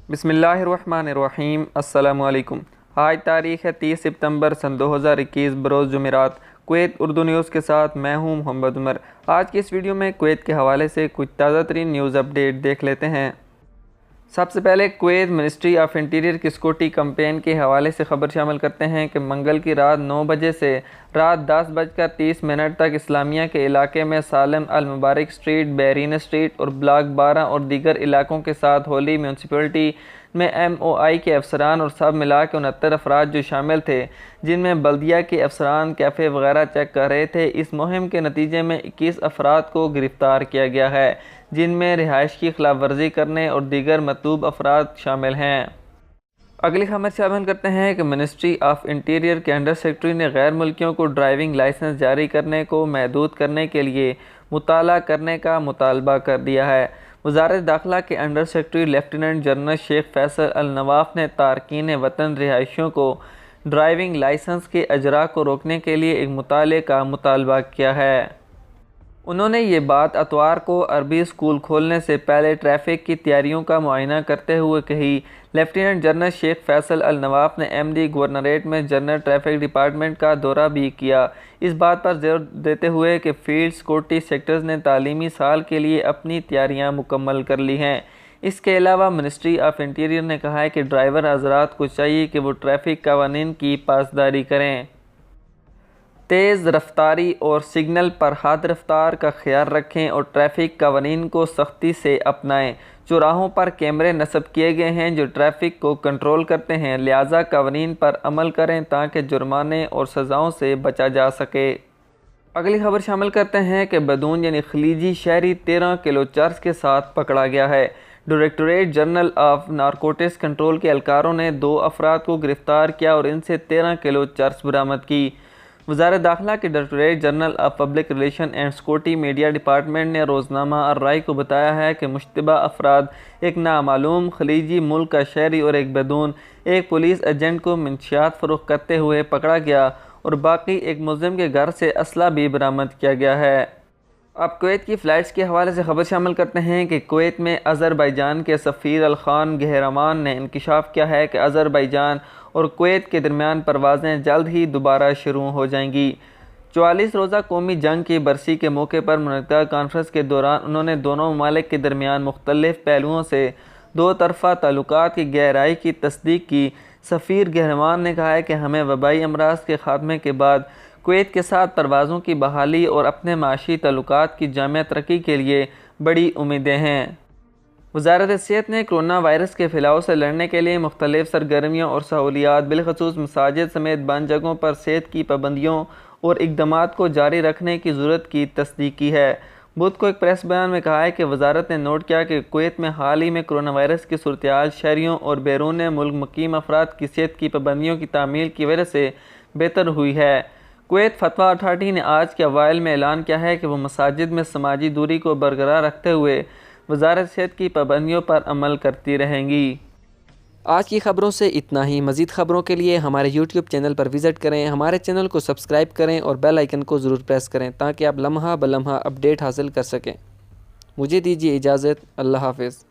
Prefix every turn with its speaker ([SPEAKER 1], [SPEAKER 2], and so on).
[SPEAKER 1] بسم اللہ الرحمن الرحیم۔ السلام علیکم۔ آج تاریخ ہے 30 ستمبر سن 2021 بروز جمعرات۔ کویت اردو نیوز کے ساتھ میں ہوں محمد عمر۔ آج کی اس ویڈیو میں کویت کے حوالے سے کچھ تازہ ترین نیوز اپڈیٹ دیکھ لیتے ہیں۔ سب سے پہلے کویت منسٹری آف انٹیریئر کی سکیورٹی کمپین کے حوالے سے خبر شامل کرتے ہیں کہ منگل کی رات 9 بجے سے رات 10:30 تک اسلامیہ کے علاقے میں سالم المبارک اسٹریٹ، بیرین اسٹریٹ اور بلاک 12 اور دیگر علاقوں کے ساتھ ہولی میونسپلٹی میں MOI کے افسران اور سب ملا کے 69 افراد جو شامل تھے، جن میں بلدیہ کے افسران کیفے وغیرہ چیک کر رہے تھے۔ اس مہم کے نتیجے میں 21 افراد کو گرفتار کیا گیا ہے، جن میں رہائش کی خلاف ورزی کرنے اور دیگر مطلوب افراد شامل ہیں۔ اگلی خبر شامل کرتے ہیں کہ منسٹری آف انٹیریئر کے انڈر سیکرٹری نے غیر ملکیوں کو ڈرائیونگ لائسنس جاری کرنے کو محدود کرنے کے لیے مطالعہ کرنے کا مطالبہ کر دیا ہے۔ وزارت داخلہ کے انڈر سیکرٹری لیفٹیننٹ جنرل شیخ فیصل النواف نے تارکین وطن رہائشیوں کو ڈرائیونگ لائسنس کے اجراء کو روکنے کے لیے ایک مطالعے کا مطالبہ کیا ہے۔ انہوں نے یہ بات اتوار کو عربی اسکول کھولنے سے پہلے ٹریفک کی تیاریوں کا معائنہ کرتے ہوئے کہی۔ لیفٹیننٹ جنرل شیخ فیصل النواف نے MD گورنریٹ میں جنرل ٹریفک ڈپارٹمنٹ کا دورہ بھی کیا، اس بات پر زور دیتے ہوئے کہ فیلڈ سیکورٹی سیکٹرز نے تعلیمی سال کے لیے اپنی تیاریاں مکمل کر لی ہیں۔ اس کے علاوہ منسٹری آف انٹیریئر نے کہا ہے کہ ڈرائیور حضرات کو چاہیے کہ وہ ٹریفک قوانین کی پاسداری کریں، تیز رفتاری اور سگنل پر حد رفتار کا خیال رکھیں اور ٹریفک قوانین کو سختی سے اپنائیں۔ چوراہوں پر کیمرے نصب کیے گئے ہیں جو ٹریفک کو کنٹرول کرتے ہیں، لہٰذا قوانین پر عمل کریں تاکہ جرمانے اور سزاؤں سے بچا جا سکے۔ اگلی خبر شامل کرتے ہیں کہ بدون یعنی خلیجی شہری 13 کلو چرس کے ساتھ پکڑا گیا ہے۔ Directorate general of narcotics control کے اہلکاروں نے 2 افراد کو گرفتار کیا اور ان سے 13 کلو چرس برآمد کی۔ وزارت داخلہ کے directorate general of public relation and security media department نے روزنامہ الرائے کو بتایا ہے کہ مشتبہ افراد ایک نامعلوم خلیجی ملک کا شہری اور ایک بدون ایک پولیس ایجنٹ کو منشیات فروخت کرتے ہوئے پکڑا گیا اور باقی ایک ملزم کے گھر سے اسلحہ بھی برآمد کیا گیا ہے۔ اب کویت کی فلائٹس کے حوالے سے خبر شامل کرتے ہیں کہ کویت میں آذربائیجان کے سفیر الخان گہرمان نے انکشاف کیا ہے کہ آذربائیجان اور کویت کے درمیان پروازیں جلد ہی دوبارہ شروع ہو جائیں گی۔ 44 روزہ قومی جنگ کی برسی کے موقع پر منعقدہ کانفرنس کے دوران انہوں نے دونوں ممالک کے درمیان مختلف پہلوؤں سے 2 طرفہ تعلقات کی گہرائی کی تصدیق کی۔ سفیر گہرمان نے کہا ہے کہ ہمیں وبائی امراض کے خاتمے کے بعد کویت کے ساتھ پروازوں کی بحالی اور اپنے معاشی تعلقات کی جامع ترقی کے لیے بڑی امیدیں ہیں۔ وزارت صحت نے کرونا وائرس کے پھیلاؤ سے لڑنے کے لیے مختلف سرگرمیوں اور سہولیات بالخصوص مساجد سمیت بند جگہوں پر صحت کی پابندیوں اور اقدامات کو جاری رکھنے کی ضرورت کی تصدیق کی ہے۔ بدھ کو ایک پریس بیان میں کہا ہے کہ وزارت نے نوٹ کیا کہ کویت میں حال ہی میں کرونا وائرس کی صورتحال شہریوں اور بیرون ملک مقیم افراد کی صحت کی پابندیوں کی تعمیل کی وجہ سے بہتر ہوئی ہے۔ کویت فتویٰ اتھارٹی نے آج کے اوائل میں اعلان کیا ہے کہ وہ مساجد میں سماجی دوری کو برقرار رکھتے ہوئے وزارت صحت کی پابندیوں پر عمل کرتی رہیں گی۔ آج کی خبروں سے اتنا ہی۔ مزید خبروں کے لیے ہمارے YouTube چینل پر وزٹ کریں، ہمارے چینل کو سبسکرائب کریں اور بیل آئیکن کو ضرور پریس کریں تاکہ آپ لمحہ بلمحہ اپڈیٹ حاصل کر سکیں۔ مجھے دیجیے اجازت۔ اللہ حافظ۔